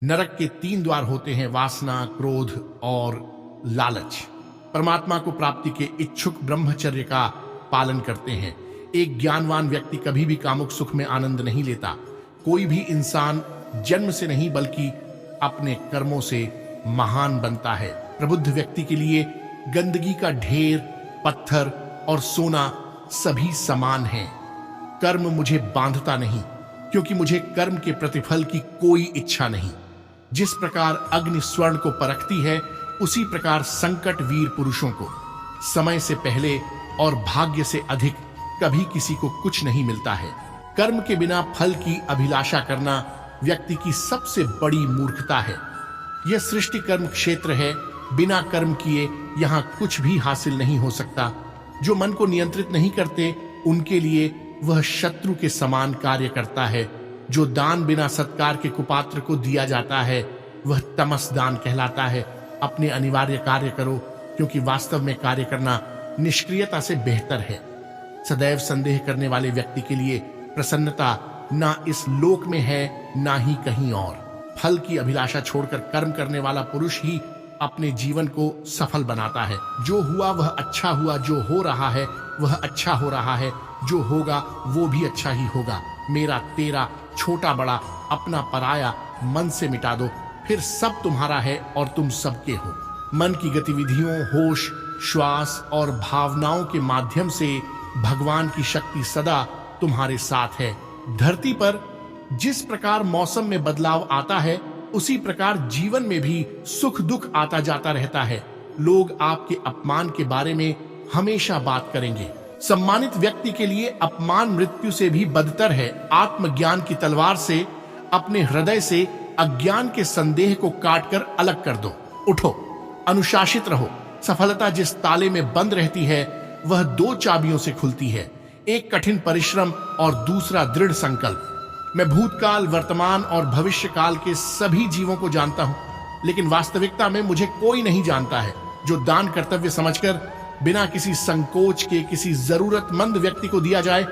नरक के 3 द्वार होते हैं, वासना, क्रोध और लालच। परमात्मा को प्राप्ति के इच्छुक ब्रह्मचर्य का पालन करते हैं। एक ज्ञानवान व्यक्ति कभी भी कामुक सुख में आनंद नहीं लेता। कोई भी इंसान जन्म से नहीं बल्कि अपने कर्मों से महान बनता है। प्रबुद्ध व्यक्ति के लिए गंदगी का ढेर, पत्थर और सोना सभी समान हैं। कर्म मुझे बांधता नहीं, क्योंकि मुझे कर्म के प्रतिफल की कोई इच्छा नहीं। जिस प्रकार अग्नि स्वर्ण को परखती है, उसी प्रकार संकट वीर पुरुषों को समय से पहले और भाग्य से अधिक कभी किसी को कुछ नहीं मिलता है। कर्म के बिना फल की अभिलाषा करना व्यक्ति की सबसे बड़ी मूर्खता है। यह सृष्टि कर्म क्षेत्र है। बिना कर्म किए यहाँ कुछ भी हासिल नहीं हो सकता। जो मन को नियंत्रित नहीं करते, उनके लिए वह शत्रु के समान कार्य करता है। जो दान बिना सत्कार के कुपात्र को दिया जाता है, वह तमस दान कहलाता है। अपने अनिवार्य कार्य करो, क्योंकि वास्तव में कार्य करना निष्क्रियता से बेहतर है। सदैव संदेह करने वाले व्यक्ति के लिए प्रसन्नता ना इस लोक में है, ना ही कहीं और। फल की अभिलाषा छोड़कर कर्म करने वाला पुरुष ही अपने जीवन को सफल बनाता है। जो हुआ वह अच्छा हुआ, जो हो रहा है वह अच्छा हो रहा है, जो होगा वो भी अच्छा ही होगा। मेरा तेरा, छोटा बड़ा, अपना पराया मन से मिटा दो, फिर सब तुम्हारा है और तुम सबके हो। मन की गतिविधियों, होश, श्वास और भावनाओं के माध्यम से भगवान की शक्ति सदा तुम्हारे साथ है। धरती पर जिस प्रकार मौसम में बदलाव आता है, उसी प्रकार जीवन में भी सुख दुख आता जाता रहता है। लोग आपके अपमान के बारे में हमेशा बात करेंगे। सम्मानित व्यक्ति के लिए अपमान मृत्यु से भी बदतर है। आत्मज्ञान की तलवार से अपने हृदय से अज्ञान के संदेह को काटकर अलग कर दो। उठो, अनुशासित रहो। सफलता जिस ताले में बंद रहती है, वह 2 चाबियों से खुलती है। एक कठिन परिश्रम और दूसरा दृढ़ संकल्प। मैं भूतकाल, वर्तमान और भविष्य काल के सभी जीवों को जानता हूं, लेकिन वास्तविकता में मुझे कोई नहीं जानता है। जो दान कर्तव्य समझकर बिना किसी संकोच के किसी जरूरतमंद व्यक्ति को दिया जाए,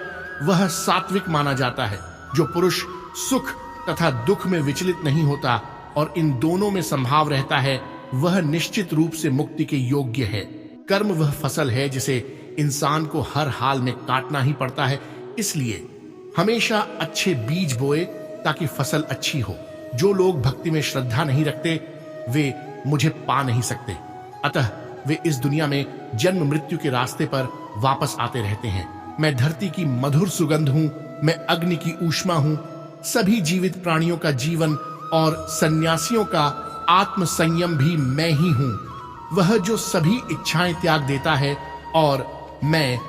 वह सात्विक माना जाता है। जो पुरुष सुख तथा दुख में विचलित नहीं होता और इन दोनों में संभाव रहता है, वह निश्चित रूप से मुक्ति के योग्य है। कर्म वह फसल है जिसे इंसान को हर हाल में काटना ही पड़ता है। इसलिए हमेशा अच्छे बीज बोए ताकि फसल अच्छी हो। जो लोग भक्ति में श्रद्धा नहीं रखते, वे मुझे पा नहीं सकते। अतः वे इस दुनिया में जन्म मृत्यु के रास्ते पर वापस आते रहते हैं। मैं धरती की मधुर सुगंध हूं, मैं अग्नि की ऊष्मा हूं। सभी जीवित प्राणियों का जीवन और सन्यासियों का आत्म संयम भी मैं ही हूं। वह जो सभी इच्छाएं त्याग देता है और मैं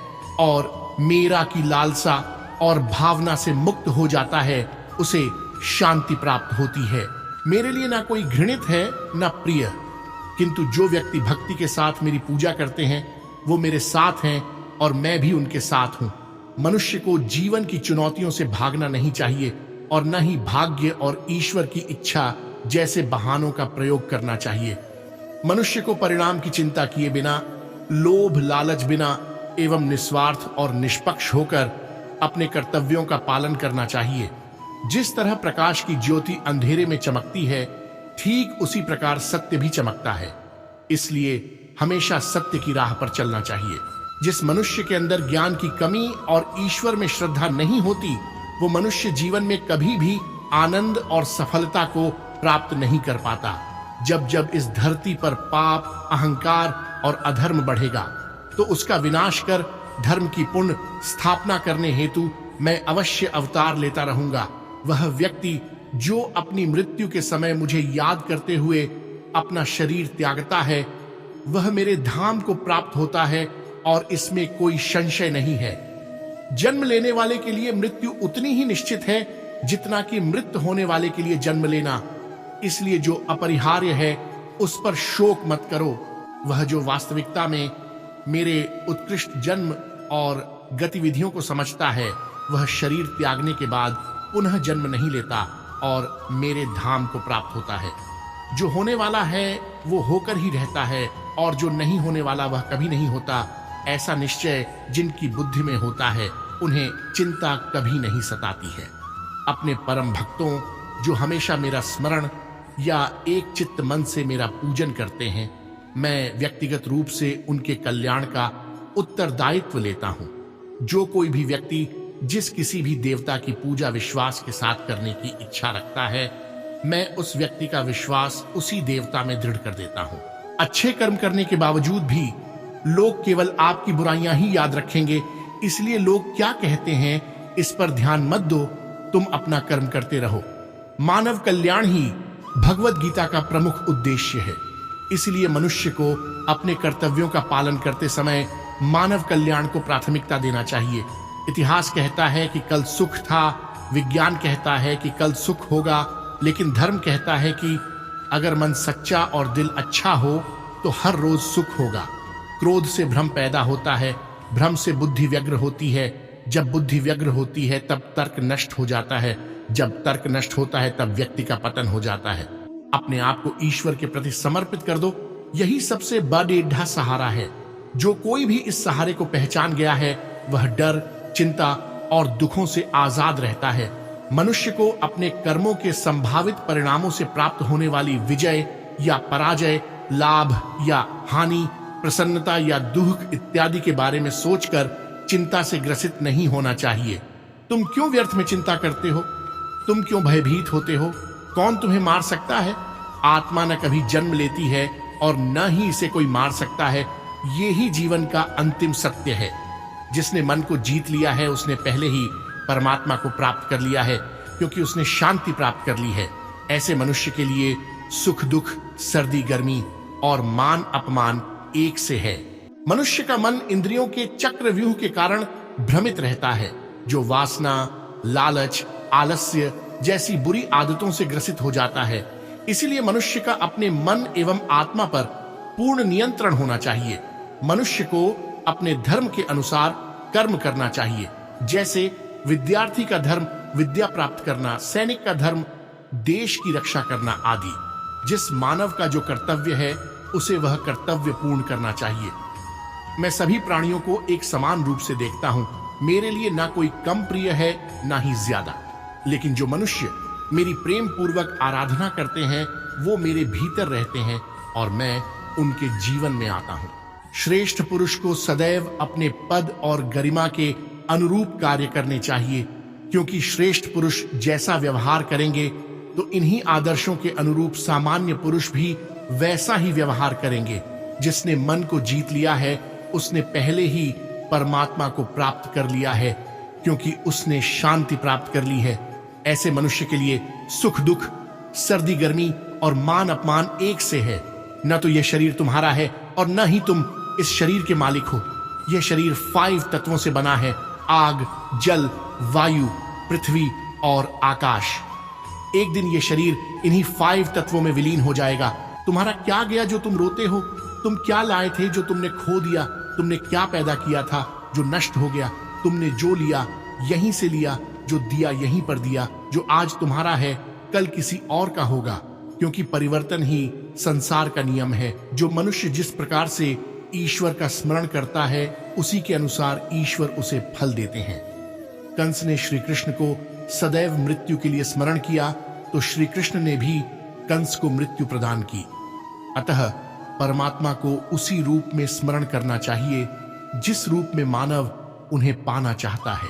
और मेरा की लालसा और भावना से मुक्त हो जाता है, उसे शांति प्राप्त होती है। मेरे लिए ना कोई घृणित है ना प्रिय, किंतु जो व्यक्ति भक्ति के साथ मेरी पूजा करते हैं, वो मेरे साथ हैं और मैं भी उनके साथ हूं। मनुष्य को जीवन की चुनौतियों से भागना नहीं चाहिए और न ही भाग्य और ईश्वर की इच्छा जैसे बहानों का प्रयोग करना चाहिए। मनुष्य को परिणाम की चिंता किए बिना, लोभ लालच बिना एवं निस्वार्थ और निष्पक्ष होकर अपने कर्तव्यों का पालन करना चाहिए। जिस तरह प्रकाश की ज्योति अंधेरे में चमकती है, ठीक उसी प्रकार सत्य भी चमकता है। इसलिए हमेशा सत्य की राह पर चलना चाहिए। जिस मनुष्य के अंदर ज्ञान की कमी और ईश्वर में श्रद्धा नहीं होती, वो मनुष्य जीवन में कभी भी आनंद और सफलता को प्राप्त नहीं कर पाता। जब जब इस धरती पर पाप, अहंकार और अधर्म बढ़ेगा, तो उसका विनाश कर धर्म की पुण्य स्थापना करने हेतु मैं अवश्य अवतार लेता रहूंगा। वह व्यक्ति जो अपनी मृत्यु के समय मुझे याद करते हुए अपना शरीर त्यागता है, वह मेरे धाम को प्राप्त होता है और इसमें कोई संशय नहीं है। जन्म लेने वाले के लिए मृत्यु उतनी ही निश्चित है जितना कि मृत होने वाले के लिए जन्म लेना। इसलिए जो अपरिहार्य है, उस पर शोक मत करो। वह जो वास्तविकता में मेरे उत्कृष्ट जन्म और गतिविधियों को समझता है, वह शरीर त्यागने के बाद पुनः जन्म नहीं लेता और मेरे धाम को प्राप्त होता है। जो होने वाला है वो होकर ही रहता है और जो नहीं होने वाला वह कभी नहीं होता। ऐसा निश्चय जिनकी बुद्धि में होता है, उन्हें चिंता कभी नहीं सताती है। अपने परम भक्तों जो हमेशा मेरा स्मरण या एक चित्त मन से मेरा पूजन करते हैं, मैं व्यक्तिगत रूप से उनके कल्याण का उत्तरदायित्व लेता हूं। जो कोई भी व्यक्ति जिस किसी भी देवता की पूजा विश्वास के साथ करने की इच्छा रखता है, मैं उस व्यक्ति का विश्वास उसी देवता में दृढ़ कर देता हूं। अच्छे कर्म करने के बावजूद भी लोग केवल आपकी बुराइयां ही याद रखेंगे, इसलिए लोग क्या कहते हैं इस पर ध्यान मत दो, तुम अपना कर्म करते रहो। मानव कल्याण ही भगवत गीता का प्रमुख उद्देश्य है। इसलिए मनुष्य को अपने कर्तव्यों का पालन करते समय मानव कल्याण को प्राथमिकता देना चाहिए। इतिहास कहता है कि कल सुख था, विज्ञान कहता है कि कल सुख होगा, लेकिन धर्म कहता है कि अगर मन सच्चा और दिल अच्छा हो तो हर रोज सुख होगा। क्रोध से भ्रम पैदा होता है, भ्रम से बुद्धि व्यग्र होती है, जब बुद्धि व्यग्र होती है तब तर्क नष्ट हो जाता है, जब तर्क नष्ट होता है तब व्यक्ति का पतन हो जाता है। अपने आप को ईश्वर के प्रति समर्पित कर दो, यही सबसे बड़ेढ़ा सहारा है। जो कोई भी इस सहारे को पहचान गया है वह डर, चिंता और दुखों से आजाद रहता है। मनुष्य को अपने कर्मों के संभावित परिणामों से प्राप्त होने वाली विजय या पराजय, लाभ या हानि, प्रसन्नता या दुख इत्यादि के बारे में सोचकर चिंता से ग्रसित नहीं होना चाहिए। तुम क्यों व्यर्थ में चिंता करते हो? तुम क्यों भयभीत होते हो? कौन तुम्हें मार सकता है? आत्मा न कभी जन्म लेती है और न ही इसे कोई मार सकता है। ये ही जीवन का अंतिम सत्य है। जिसने मन को जीत लिया है उसने पहले ही परमात्मा को प्राप्त कर लिया है, क्योंकि उसने शांति प्राप्त कर ली है। ऐसे मनुष्य के लिए सुख दुख, सर्दी गर्मी और मान अपमान एक से है। मनुष्य का मन इंद्रियों के चक्रव्यूह के कारण भ्रमित रहता है, जो वासना, लालच, आलस्य जैसी बुरी आदतों से ग्रसित हो जाता है। इसीलिए मनुष्य का अपने मन एवं आत्मा पर पूर्ण नियंत्रण होना चाहिए। मनुष्य को अपने धर्म के अनुसार कर्म करना चाहिए। जैसे विद्यार्थी का धर्म विद्या प्राप्त करना, सैनिक का धर्म देश की रक्षा करना आदि। जिस मानव का जो कर्तव्य है उसे वह कर्तव्य पूर्ण करना चाहिए। मैं सभी प्राणियों को एक समान रूप से देखता हूं। मेरे लिए ना कोई कम प्रिय है ना ही ज्यादा। लेकिन जो मनुष्य मेरी प्रेम पूर्वक आराधना करते हैं वो मेरे भीतर रहते हैं और मैं उनके जीवन में आता हूं। श्रेष्ठ पुरुष को सदैव अपने पद और गरिमा के अनुरूप कार्य करने चाहिए, क्योंकि श्रेष्ठ पुरुष जैसा व्यवहार करेंगे तो इन्हीं आदर्शों के अनुरूप सामान्य पुरुष भी वैसा ही व्यवहार करेंगे। जिसने मन को जीत लिया है उसने पहले ही परमात्मा को प्राप्त कर लिया है, क्योंकि उसने शांति प्राप्त कर ली है। ऐसे मनुष्य के लिए सुख दुख, सर्दी गर्मी और मान अपमान एक से है। न तो यह शरीर तुम्हारा है और न ही तुम इस शरीर के मालिक हो। यह शरीर 5 तत्वों से बना है: आग, जल, वायु, पृथ्वी और आकाश। एक दिन यह शरीर इन्हीं 5 तत्वों में विलीन हो जाएगा। तुम्हारा क्या गया जो तुम रोते हो? तुम क्या लाए थे जो तुमने खो दिया? तुमने क्या पैदा किया था जो नष्ट हो गया? तुमने जो लिया यहीं से लिया, जो दिया यहीं पर दिया। जो आज तुम्हारा है कल किसी और का होगा, क्योंकि परिवर्तन ही संसार का नियम है। जो मनुष्य जिस प्रकार से ईश्वर का स्मरण करता है उसी के अनुसार ईश्वर उसे फल देते हैं। कंस ने श्री कृष्ण को सदैव मृत्यु के लिए स्मरण किया तो श्री कृष्ण ने भी कंस को मृत्यु प्रदान की। अतः परमात्मा को उसी रूप में स्मरण करना चाहिए जिस रूप में मानव उन्हें पाना चाहता है।